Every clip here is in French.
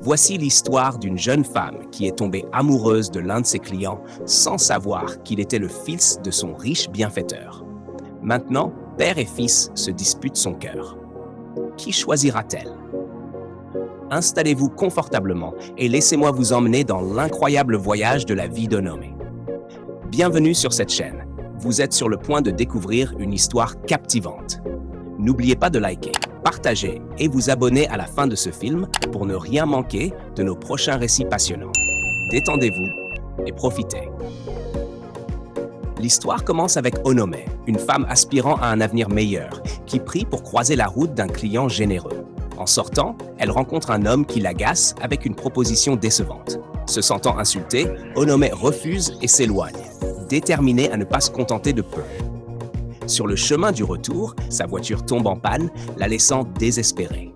Voici l'histoire d'une jeune femme qui est tombée amoureuse de l'un de ses clients sans savoir qu'il était le fils de son riche bienfaiteur. Maintenant, père et fils se disputent son cœur. Qui choisira-t-elle? Installez-vous confortablement et laissez-moi vous emmener dans l'incroyable voyage de la vie d'Onome. Bienvenue sur cette chaîne. Vous êtes sur le point de découvrir une histoire captivante. N'oubliez pas de liker, partager et vous abonner à la fin de ce film pour ne rien manquer de nos prochains récits passionnants. Détendez-vous et profitez. L'histoire commence avec Onome, une femme aspirant à un avenir meilleur, qui prie pour croiser la route d'un client généreux. En sortant, elle rencontre un homme qui l'agace avec une proposition décevante. Se sentant insultée, Onome refuse et s'éloigne, déterminée à ne pas se contenter de peu. Sur le chemin du retour, sa voiture tombe en panne, la laissant désespérée.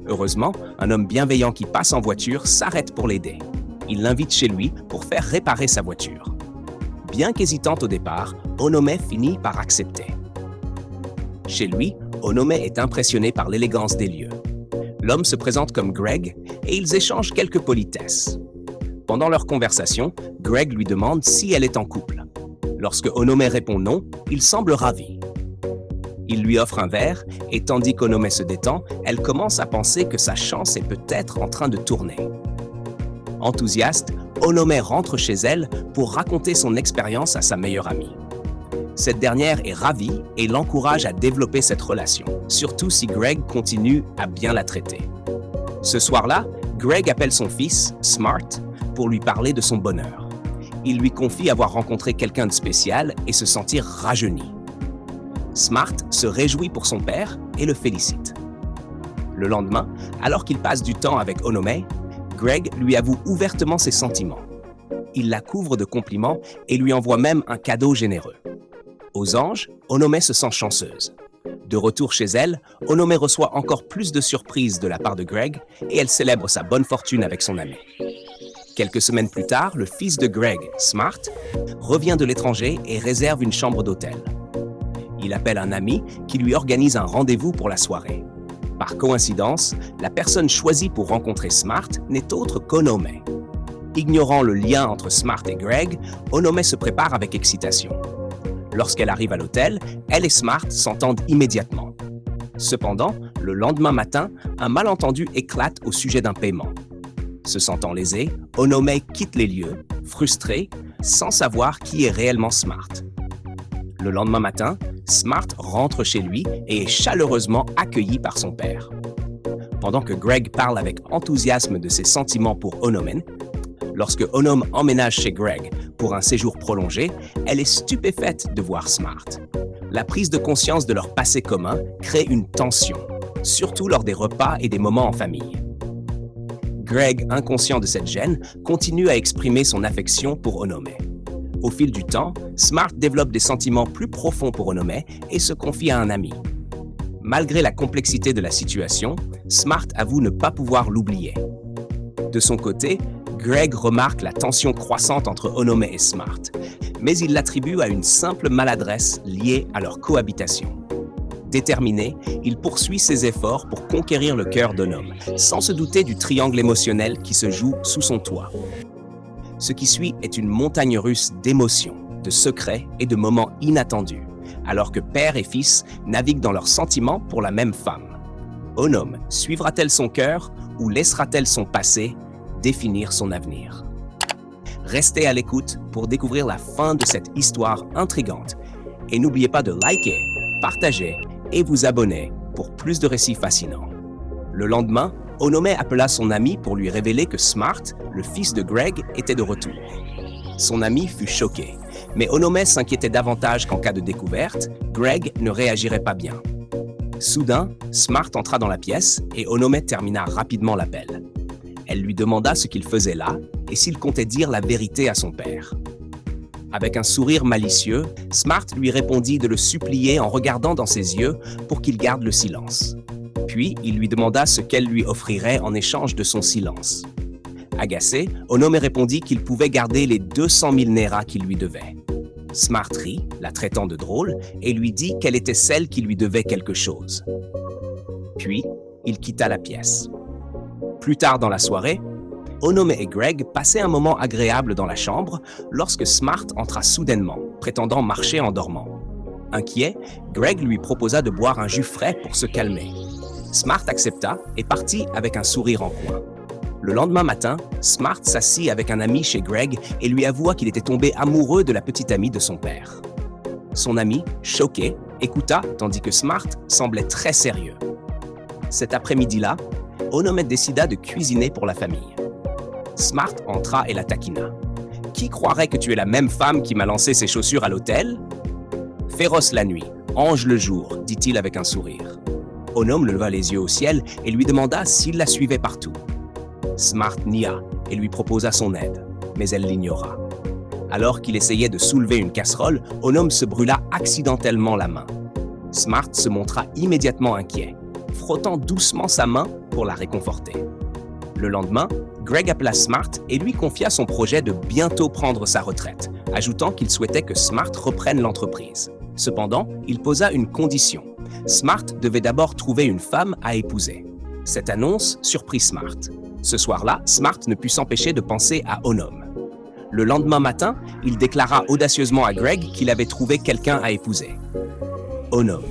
Heureusement, un homme bienveillant qui passe en voiture s'arrête pour l'aider. Il l'invite chez lui pour faire réparer sa voiture. Bien qu'hésitante au départ, Onome finit par accepter. Chez lui, Onome est impressionné par l'élégance des lieux. L'homme se présente comme Greg et ils échangent quelques politesses. Pendant leur conversation, Greg lui demande si elle est en couple. Lorsque Onome répond non, il semble ravi. Il lui offre un verre et tandis qu'Onome se détend, elle commence à penser que sa chance est peut-être en train de tourner. Enthousiaste, Onome rentre chez elle pour raconter son expérience à sa meilleure amie. Cette dernière est ravie et l'encourage à développer cette relation, surtout si Greg continue à bien la traiter. Ce soir-là, Greg appelle son fils, Smart, pour lui parler de son bonheur. Il lui confie avoir rencontré quelqu'un de spécial et se sentir rajeuni. Smart se réjouit pour son père et le félicite. Le lendemain, alors qu'il passe du temps avec Onome, Greg lui avoue ouvertement ses sentiments. Il la couvre de compliments et lui envoie même un cadeau généreux. Aux anges, Onome se sent chanceuse. De retour chez elle, Onome reçoit encore plus de surprises de la part de Greg et elle célèbre sa bonne fortune avec son ami. Quelques semaines plus tard, le fils de Greg, Smart, revient de l'étranger et réserve une chambre d'hôtel. Il appelle un ami qui lui organise un rendez-vous pour la soirée. Par coïncidence, la personne choisie pour rencontrer Smart n'est autre qu'Onome. Ignorant le lien entre Smart et Greg, Onome se prépare avec excitation. Lorsqu'elle arrive à l'hôtel, elle et Smart s'entendent immédiatement. Cependant, le lendemain matin, un malentendu éclate au sujet d'un paiement. Se sentant lésé, Onome quitte les lieux, frustré, sans savoir qui est réellement Smart. Le lendemain matin, Smart rentre chez lui et est chaleureusement accueilli par son père. Pendant que Greg parle avec enthousiasme de ses sentiments pour Onome, lorsque Onome emménage chez Greg pour un séjour prolongé, elle est stupéfaite de voir Smart. La prise de conscience de leur passé commun crée une tension, surtout lors des repas et des moments en famille. Greg, inconscient de cette gêne, continue à exprimer son affection pour Onome. Au fil du temps, Smart développe des sentiments plus profonds pour Onome et se confie à un ami. Malgré la complexité de la situation, Smart avoue ne pas pouvoir l'oublier. De son côté, Greg remarque la tension croissante entre Onome et Smart, mais il l'attribue à une simple maladresse liée à leur cohabitation. Déterminé, il poursuit ses efforts pour conquérir le cœur d'Onome, sans se douter du triangle émotionnel qui se joue sous son toit. Ce qui suit est une montagne russe d'émotions, de secrets et de moments inattendus, alors que père et fils naviguent dans leurs sentiments pour la même femme. Onome suivra-t-elle son cœur ou laissera-t-elle son passé définir son avenir? Restez à l'écoute pour découvrir la fin de cette histoire intrigante. Et n'oubliez pas de liker, partager et vous abonner pour plus de récits fascinants. Le lendemain, Onome appela son ami pour lui révéler que Smart, le fils de Greg, était de retour. Son ami fut choqué, mais Onome s'inquiétait davantage qu'en cas de découverte, Greg ne réagirait pas bien. Soudain, Smart entra dans la pièce et Onome termina rapidement l'appel. Elle lui demanda ce qu'il faisait là et s'il comptait dire la vérité à son père. Avec un sourire malicieux, Smart lui répondit de le supplier en regardant dans ses yeux pour qu'il garde le silence. Puis, il lui demanda ce qu'elle lui offrirait en échange de son silence. Agacé, Onome répondit qu'il pouvait garder les 200 000 Nera qu'il lui devait. Smart rit, la traitant de drôle, et lui dit qu'elle était celle qui lui devait quelque chose. Puis, il quitta la pièce. Plus tard dans la soirée, Onome et Greg passaient un moment agréable dans la chambre lorsque Smart entra soudainement, prétendant marcher en dormant. Inquiet, Greg lui proposa de boire un jus frais pour se calmer. Smart accepta et partit avec un sourire en coin. Le lendemain matin, Smart s'assit avec un ami chez Greg et lui avoua qu'il était tombé amoureux de la petite amie de son père. Son ami, choqué, écouta tandis que Smart semblait très sérieux. Cet après-midi-là, Onome décida de cuisiner pour la famille. Smart entra et la taquina. « Qui croirait que tu es la même femme qui m'a lancé ces chaussures à l'hôtel ?»« Féroce la nuit, ange le jour, dit-il avec un sourire. Onome leva les yeux au ciel et lui demanda s'il la suivait partout. Smart nia et lui proposa son aide, mais elle l'ignora. Alors qu'il essayait de soulever une casserole, Onome se brûla accidentellement la main. Smart se montra immédiatement inquiet, frottant doucement sa main pour la réconforter. Le lendemain, Greg appela Smart et lui confia son projet de bientôt prendre sa retraite, ajoutant qu'il souhaitait que Smart reprenne l'entreprise. Cependant, il posa une condition. Smart devait d'abord trouver une femme à épouser. Cette annonce surprit Smart. Ce soir-là, Smart ne put s'empêcher de penser à Onome. Le lendemain matin, il déclara audacieusement à Greg qu'il avait trouvé quelqu'un à épouser. Onome.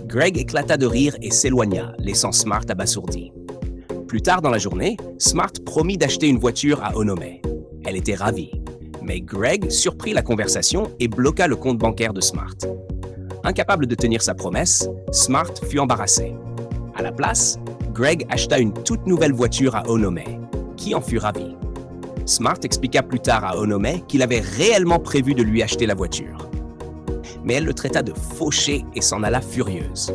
Greg éclata de rire et s'éloigna, laissant Smart abasourdi. Plus tard dans la journée, Smart promit d'acheter une voiture à Onome. Elle était ravie. Mais Greg surprit la conversation et bloqua le compte bancaire de Smart. Incapable de tenir sa promesse, Smart fut embarrassé. À la place, Greg acheta une toute nouvelle voiture à Onome, qui en fut ravi. Smart expliqua plus tard à Onome qu'il avait réellement prévu de lui acheter la voiture. Mais elle le traita de fauché et s'en alla furieuse.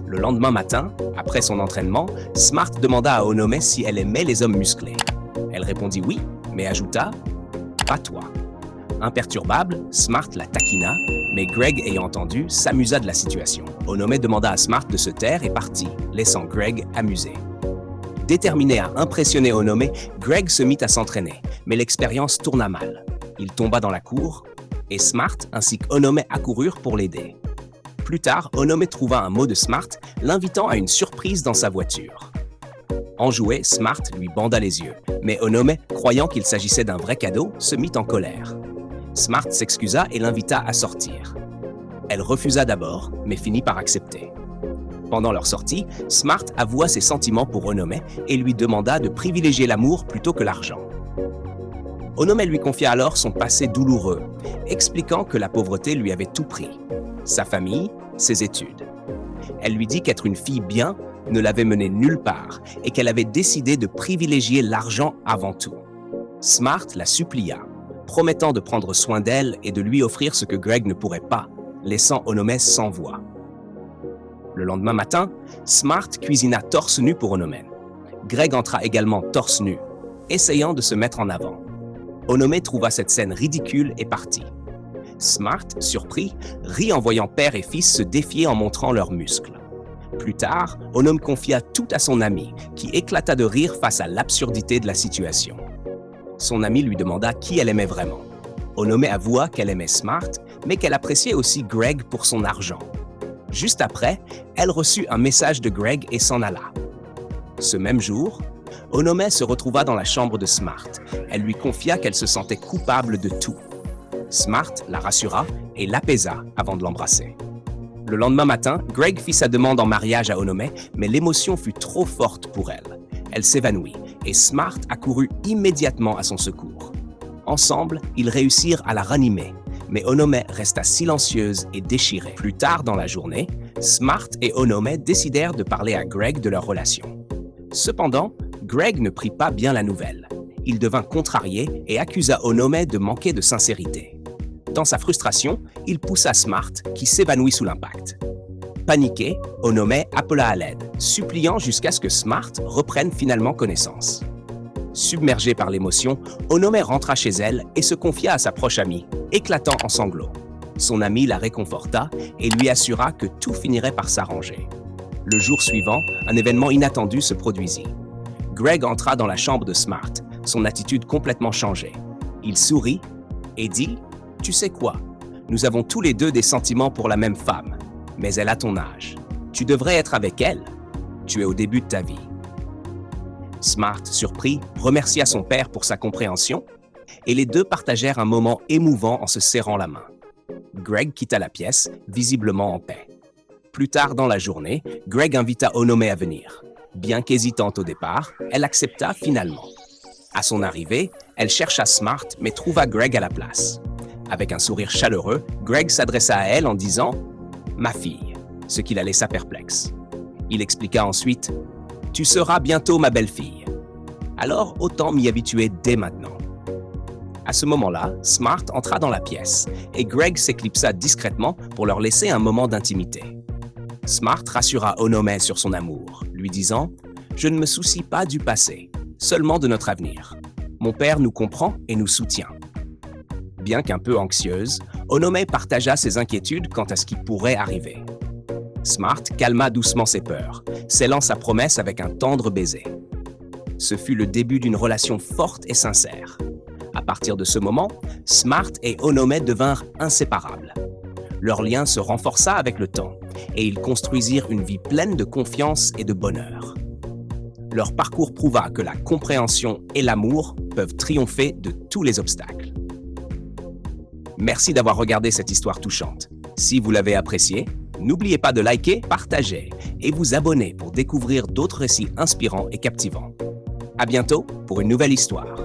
Le lendemain matin, après son entraînement, Smart demanda à Onome si elle aimait les hommes musclés. Elle répondit oui, mais ajouta « Pas toi ». Imperturbable, Smart la taquina, mais Greg, ayant entendu, s'amusa de la situation. Onome demanda à Smart de se taire et partit, laissant Greg amusé. Déterminé à impressionner Onome, Greg se mit à s'entraîner, mais l'expérience tourna mal. Il tomba dans la cour, et Smart ainsi qu'Onome accoururent pour l'aider. Plus tard, Onome trouva un mot de Smart, l'invitant à une surprise dans sa voiture. Enjoué, Smart lui banda les yeux, mais Onome, croyant qu'il s'agissait d'un vrai cadeau, se mit en colère. Smart s'excusa et l'invita à sortir. Elle refusa d'abord, mais finit par accepter. Pendant leur sortie, Smart avoua ses sentiments pour Onome et lui demanda de privilégier l'amour plutôt que l'argent. Onome lui confia alors son passé douloureux, expliquant que la pauvreté lui avait tout pris, sa famille, ses études. Elle lui dit qu'être une fille bien ne l'avait menée nulle part et qu'elle avait décidé de privilégier l'argent avant tout. Smart la supplia, promettant de prendre soin d'elle et de lui offrir ce que Greg ne pourrait pas, laissant Onome sans voix. Le lendemain matin, Smart cuisina torse nu pour Onome. Greg entra également torse nu, essayant de se mettre en avant. Onome trouva cette scène ridicule et partit. Smart, surpris, rit en voyant père et fils se défier en montrant leurs muscles. Plus tard, Onome confia tout à son ami, qui éclata de rire face à l'absurdité de la situation. Son ami lui demanda qui elle aimait vraiment. Onome avoua qu'elle aimait Smart, mais qu'elle appréciait aussi Greg pour son argent. Juste après, elle reçut un message de Greg et s'en alla. Ce même jour, Onome se retrouva dans la chambre de Smart. Elle lui confia qu'elle se sentait coupable de tout. Smart la rassura et l'apaisa avant de l'embrasser. Le lendemain matin, Greg fit sa demande en mariage à Onome, mais l'émotion fut trop forte pour elle. Elle s'évanouit et Smart accourut immédiatement à son secours. Ensemble, ils réussirent à la ranimer, mais Onome resta silencieuse et déchirée. Plus tard dans la journée, Smart et Onome décidèrent de parler à Greg de leur relation. Cependant, Greg ne prit pas bien la nouvelle. Il devint contrarié et accusa Onome de manquer de sincérité. Dans sa frustration, il poussa Smart, qui s'évanouit sous l'impact. Paniqué, Onome appela à l'aide, suppliant jusqu'à ce que Smart reprenne finalement connaissance. Submergée par l'émotion, Onome rentra chez elle et se confia à sa proche amie, éclatant en sanglots. Son amie la réconforta et lui assura que tout finirait par s'arranger. Le jour suivant, un événement inattendu se produisit. Greg entra dans la chambre de Smart, son attitude complètement changée. Il sourit et dit « Tu sais quoi? Nous avons tous les deux des sentiments pour la même femme, mais elle a ton âge. Tu devrais être avec elle. Tu es au début de ta vie. Smart, surpris, remercia son père pour sa compréhension et les deux partagèrent un moment émouvant en se serrant la main. Greg quitta la pièce, visiblement en paix. Plus tard dans la journée, Greg invita Onome à venir. Bien qu'hésitante au départ, elle accepta finalement. À son arrivée, elle chercha Smart mais trouva Greg à la place. Avec un sourire chaleureux, Greg s'adressa à elle en disant « Ma fille », ce qui la laissa perplexe. Il expliqua ensuite « Tu seras bientôt ma belle-fille. Alors autant m'y habituer dès maintenant. » À ce moment-là, Smart entra dans la pièce et Greg s'éclipsa discrètement pour leur laisser un moment d'intimité. Smart rassura Onome sur son amour, lui disant « Je ne me soucie pas du passé, seulement de notre avenir. Mon père nous comprend et nous soutient. » Bien qu'un peu anxieuse, Onome partagea ses inquiétudes quant à ce qui pourrait arriver. Smart calma doucement ses peurs, scellant sa promesse avec un tendre baiser. Ce fut le début d'une relation forte et sincère. À partir de ce moment, Smart et Onome devinrent inséparables. Leur lien se renforça avec le temps et ils construisirent une vie pleine de confiance et de bonheur. Leur parcours prouva que la compréhension et l'amour peuvent triompher de tous les obstacles. Merci d'avoir regardé cette histoire touchante. Si vous l'avez appréciée, n'oubliez pas de liker, partager et vous abonner pour découvrir d'autres récits inspirants et captivants. À bientôt pour une nouvelle histoire.